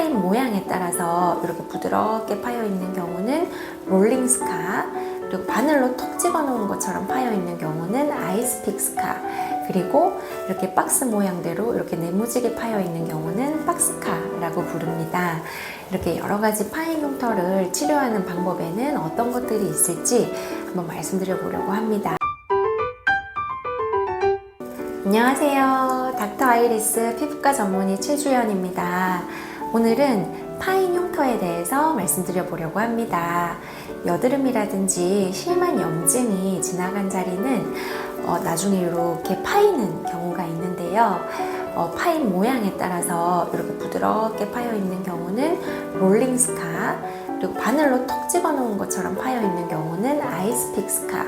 파인 모양에 따라서 이렇게 부드럽게 파여 있는 경우는 롤링 스카, 그리고 바늘로 톡 집어 놓은 것처럼 파여 있는 경우는 아이스픽 스카, 그리고 이렇게 박스 모양대로 이렇게 네모지게 파여 있는 경우는 박스카라고 부릅니다. 이렇게 여러 가지 파인 흉터를 치료하는 방법에는 어떤 것들이 있을지 한번 말씀드려 보려고 합니다. 안녕하세요. 닥터 아이리스 피부과 전문의 최주연입니다. 오늘은 파인 흉터에 대해서 말씀드려 보려고 합니다. 여드름이라든지 심한 염증이 지나간 자리는 나중에 이렇게 파이는 경우가 있는데요. 파인 모양에 따라서 이렇게 부드럽게 파여 있는 경우는 롤링 스카, 그리고 바늘로 톡 집어 놓은 것처럼 파여 있는 경우는 아이스픽 스카,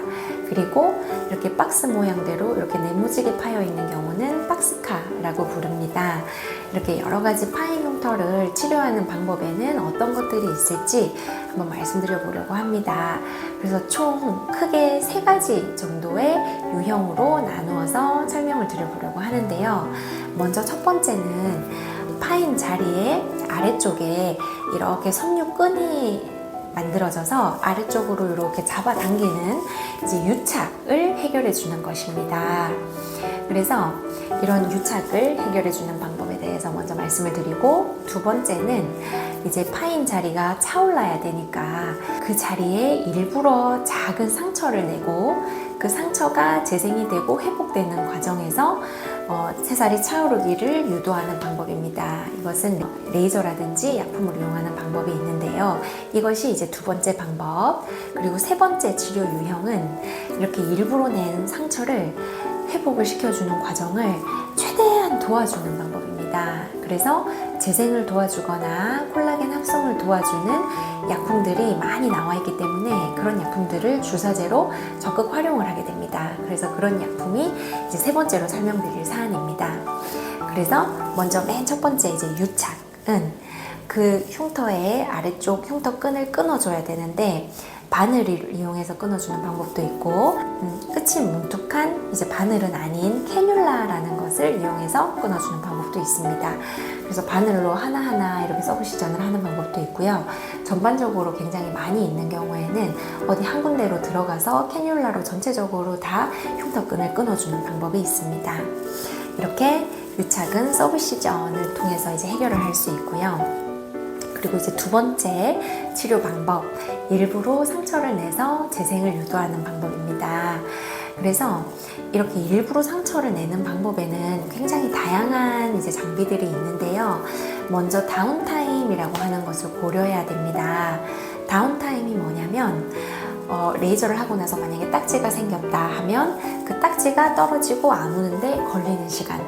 그리고 이렇게 박스 모양대로 이렇게 네모지게 파여 있는 경우는 박스카라고 부릅니다. 이렇게 여러 가지 파인 흉터를 치료하는 방법에는 어떤 것들이 있을지 한번 말씀드려 보려고 합니다. 그래서 총 크게 3가지 정도의 유형으로 나누어서 설명을 드려보려고 하는데요. 먼저 첫 번째는 파인 자리에 아래쪽에 이렇게 섬유끈이 만들어져서 아래쪽으로 이렇게 잡아당기는 이제 유착을 해결해 주는 것입니다. 그래서 이런 유착을 해결해 주는 방법에 대해서 먼저 말씀을 드리고, 두 번째는 이제 파인 자리가 차올라야 되니까 그 자리에 일부러 작은 상처를 내고 그 상처가 재생이 되고 회복되는 과정에서 새살이 차오르기를 유도하는 방법입니다. 이것은 레이저라든지 약품을 이용하는 방법이 있는데요. 이것이 이제 두 번째 방법. 그리고 세 번째 치료 유형은 이렇게 일부러 낸 상처를 회복을 시켜주는 과정을 최대한 도와주는 방법입니다. 그래서 재생을 도와주거나 콜라겐 합성을 도와주는 약품들이 많이 나와 있기 때문에 그런 약품들을 주사제로 적극 활용을 하게 됩니다. 그래서 그런 약품이 이제 세 번째로 설명드릴 사안입니다. 그래서 먼저 맨 첫 번째 이제 유착은 그 흉터의 아래쪽 흉터끈을 끊어줘야 되는데, 바늘을 이용해서 끊어주는 방법도 있고, 끝이 뭉툭한 이제 바늘은 아닌 캐뉼라라는 것을 이용해서 끊어주는 방법도 있습니다. 그래서 바늘로 하나하나 이렇게 서브시전을 하는 방법도 있고요. 전반적으로 굉장히 많이 있는 경우에는 어디 한 군데로 들어가서 캐뉼라로 전체적으로 다 흉터끈을 끊어주는 방법이 있습니다. 이렇게 유착은 서브시전을 통해서 이제 해결을 할 수 있고요. 그리고 이제 두 번째 치료 방법, 일부러 상처를 내서 재생을 유도하는 방법입니다. 그래서 이렇게 일부러 상처를 내는 방법에는 굉장히 다양한 이제 장비들이 있는데요. 먼저 다운타임이라고 하는 것을 고려해야 됩니다. 다운타임이 뭐냐면 레이저를 하고 나서 만약에 딱지가 생겼다 하면 그 딱지가 떨어지고 아무는데 걸리는 시간,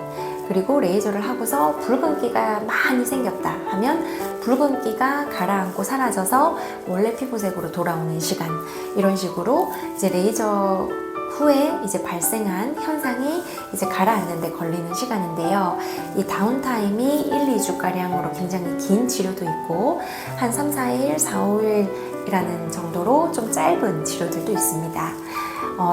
그리고 레이저를 하고서 붉은기가 많이 생겼다 하면 붉은기가 가라앉고 사라져서 원래 피부색으로 돌아오는 시간, 이런 식으로 이제 레이저 후에 이제 발생한 현상이 이제 가라앉는데 걸리는 시간인데요. 이 다운타임이 1, 2주가량으로 굉장히 긴 치료도 있고 한 3, 4일, 4, 5일이라는 정도로 좀 짧은 치료들도 있습니다.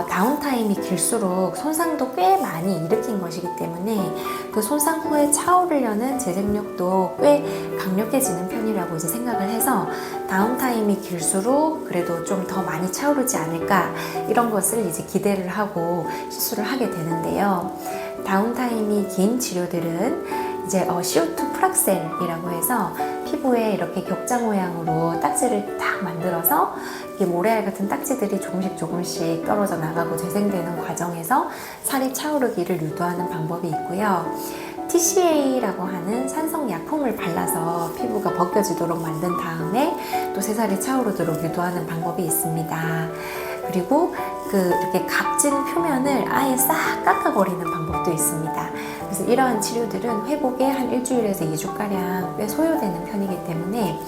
다운타임이 길수록 손상도 꽤 많이 일으킨 것이기 때문에 그 손상 후에 차오르려는 재생력도 꽤 강력해지는 편이라고 이제 생각을 해서 다운타임이 길수록 그래도 좀 더 많이 차오르지 않을까, 이런 것을 이제 기대를 하고 시술을 하게 되는데요. 다운타임이 긴 치료들은 이제 CO2 프락셀이라고 해서 피부에 이렇게 격자 모양으로 딱지를 딱 만들어서 이게 모래알 같은 딱지들이 조금씩 떨어져 나가고 재생되는 과정에서 살이 차오르기를 유도하는 방법이 있고요. TCA라고 하는 산성 약품을 발라서 피부가 벗겨지도록 만든 다음에 또 새살이 차오르도록 유도하는 방법이 있습니다. 그리고 이렇게 각진 표면을 아예 싹 깎아버리는 방법도 있습니다. 그래서 이러한 치료들은 회복에 한 일주일에서 2주가량 꽤 소요되는 편이기 때문에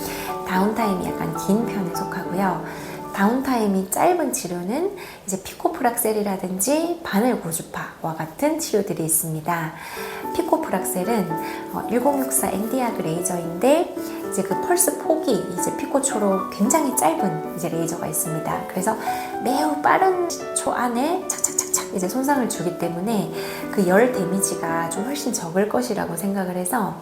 다운타임이 약간 긴 편에 속하고요. 다운타임이 짧은 치료는 이제 피코프락셀이라든지 바늘 고주파와 같은 치료들이 있습니다. 피코프락셀은 1064 엔디아그 레이저인데 이제 그 펄스 폭이 이제 피코초로 굉장히 짧은 이제 레이저가 있습니다. 그래서 매우 빠른 초 안에 착착착착 이제 손상을 주기 때문에 그 열 데미지가 좀 훨씬 적을 것이라고 생각을 해서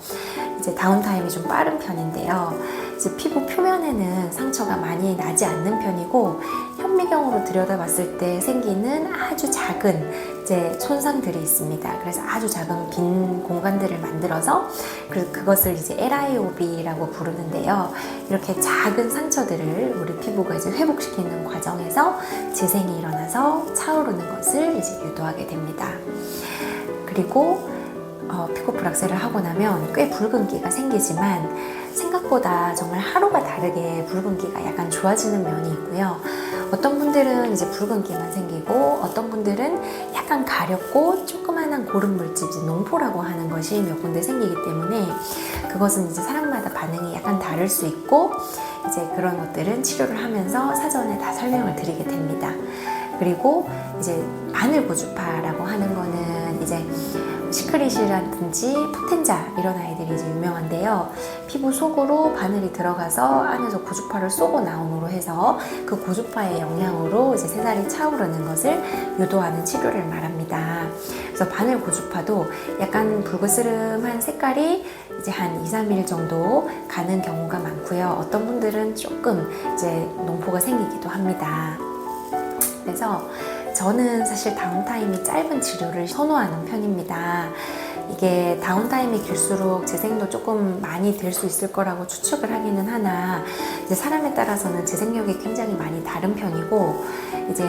이제 다운타임이 좀 빠른 편인데요. 이제 피부 표면에는 상처가 많이 나지 않는 편이고 현미경으로 들여다봤을 때 생기는 아주 작은 이제 손상들이 있습니다. 그래서 아주 작은 빈 공간들을 만들어서 그것을 이제 LIOB라고 부르는데요. 이렇게 작은 상처들을 우리 피부가 이제 회복시키는 과정에서 재생이 일어나서 차오르는 것을 이제 유도하게 됩니다. 그리고 피부 불확실을 하고 나면 꽤 붉은기가 생기지만 생각보다 정말 하루가 다르게 붉은기가 약간 좋아지는 면이 있고요. 어떤 분들은 이제 붉은기만 생기고 어떤 분들은 약간 가렵고 조그만한 고름 물질, 농포라고 하는 것이 몇 군데 생기기 때문에 그것은 이제 사람마다 반응이 약간 다를 수 있고 이제 그런 것들은 치료를 하면서 사전에 다 설명을 드리게 됩니다. 그리고 이제 바늘 고주파라고 하는 거는 이제 시크릿이라든지 포텐자 이런 아이들이 이제 유명한데요. 피부 속으로 바늘이 들어가서 안에서 고주파를 쏘고 나옴으로 해서 그 고주파의 영향으로 이제 새살이 차오르는 것을 유도하는 치료를 말합니다. 그래서 바늘 고주파도 약간 붉으스름한 색깔이 이제 한 2-3일 정도 가는 경우가 많고요. 어떤 분들은 조금 이제 농포가 생기기도 합니다. 그래서 저는 사실 다운타임이 짧은 치료를 선호하는 편입니다. 이게 다운타임이 길수록 재생도 조금 많이 될 수 있을 거라고 추측을 하기는 하나 이제 사람에 따라서는 재생력이 굉장히 많이 다른 편이고 이제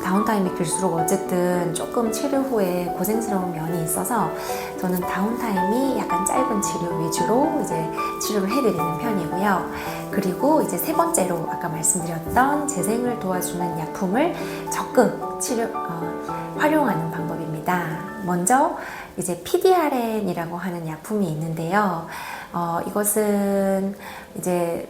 다운타임이 길수록 어쨌든 조금 치료 후에 고생스러운 면이 있어서 저는 다운타임이 약간 짧은 치료 위주로 이제 치료를 해드리는 편이고요. 그리고 이제 세 번째로 아까 말씀드렸던 재생을 도와주는 약품을 적극 활용하는 방법입니다. 먼저 이제 PDRN이라고 하는 약품이 있는데요. 이것은 이제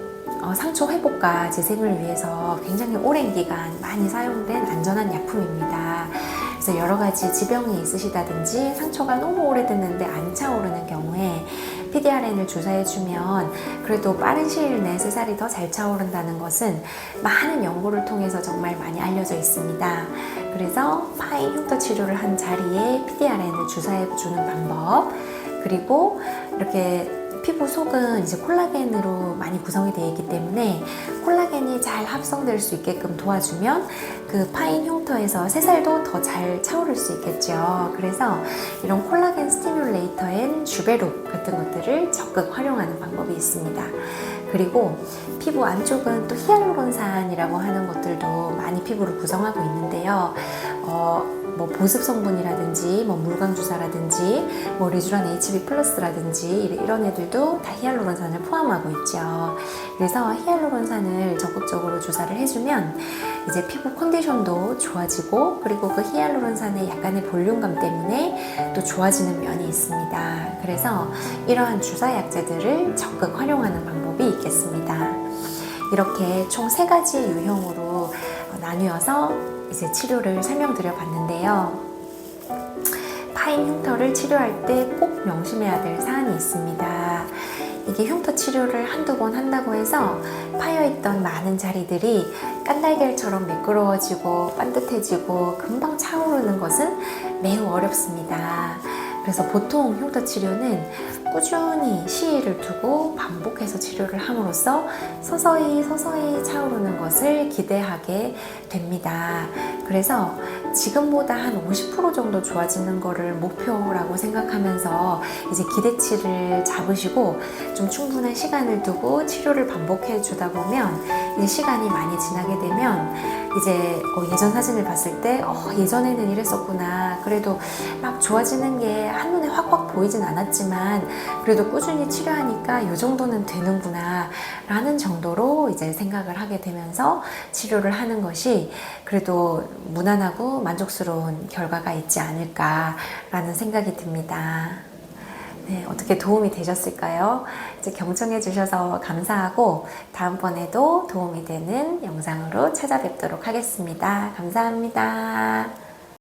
상처 회복과 재생을 위해서 굉장히 오랜 기간 많이 사용된 안전한 약품입니다. 그래서 여러 가지 지병이 있으시다든지 상처가 너무 오래됐는데 안 차오르는 경우에 PDRN을 주사해주면 그래도 빠른 시일 내에 새살이 더 잘 차오른다는 것은 많은 연구를 통해서 정말 많이 알려져 있습니다. 그래서 파인 흉터 치료를 한 자리에 PDRN을 주사해주는 방법, 그리고 이렇게 피부 속은 이제 콜라겐으로 많이 구성이 되어 있기 때문에 콜라겐이 잘 합성될 수 있게끔 도와주면 그 파인 흉터에서 새살도 더 잘 차오를 수 있겠죠. 그래서 이런 콜라겐 스티뮬레이터인 주베룩 같은 것들을 적극 활용하는 방법이 있습니다. 그리고 피부 안쪽은 또 히알루론산이라고 하는 것들도 많이 피부를 구성하고 있는데요. 뭐 보습 성분이라든지 뭐 물광 주사라든지 뭐 리쥬란 HB 플러스라든지 이런 애들도 다 히알루론산을 포함하고 있죠. 그래서 히알루론산을 적극적으로 주사를 해주면 이제 피부 컨디션도 좋아지고 그리고 그 히알루론산의 약간의 볼륨감 때문에 또 좋아지는 면이 있습니다. 그래서 이러한 주사 약제들을 적극 활용하는 방법이 있겠습니다. 이렇게 총 3가지 유형으로 나뉘어서 이제 치료를 설명드려 봤는데요. 파인 흉터를 치료할 때 꼭 명심해야 될 사안이 있습니다. 이게 흉터 치료를 한두 번 한다고 해서 파여있던 많은 자리들이 깐달걀처럼 매끄러워지고 반듯해지고 금방 차오르는 것은 매우 어렵습니다. 그래서 보통 흉터 치료는 꾸준히 시일을 두고 반복해서 치료를 함으로써 서서히 차오르는 것을 기대하게 됩니다. 그래서 지금보다 한 50% 정도 좋아지는 거를 목표라고 생각하면서 이제 기대치를 잡으시고 좀 충분한 시간을 두고 치료를 반복해 주다 보면 이제 시간이 많이 지나게 되면 이제 예전 사진을 봤을 때 예전에는 이랬었구나. 그래도 막 좋아지는 게 한눈에 확 보이진 않았지만 그래도 꾸준히 치료하니까 이 정도는 되는구나 라는 정도로 이제 생각을 하게 되면서 치료를 하는 것이 그래도 무난하고 만족스러운 결과가 있지 않을까 라는 생각이 듭니다. 네, 어떻게 도움이 되셨을까요? 이제 경청해 주셔서 감사하고 다음번에도 도움이 되는 영상으로 찾아뵙도록 하겠습니다. 감사합니다.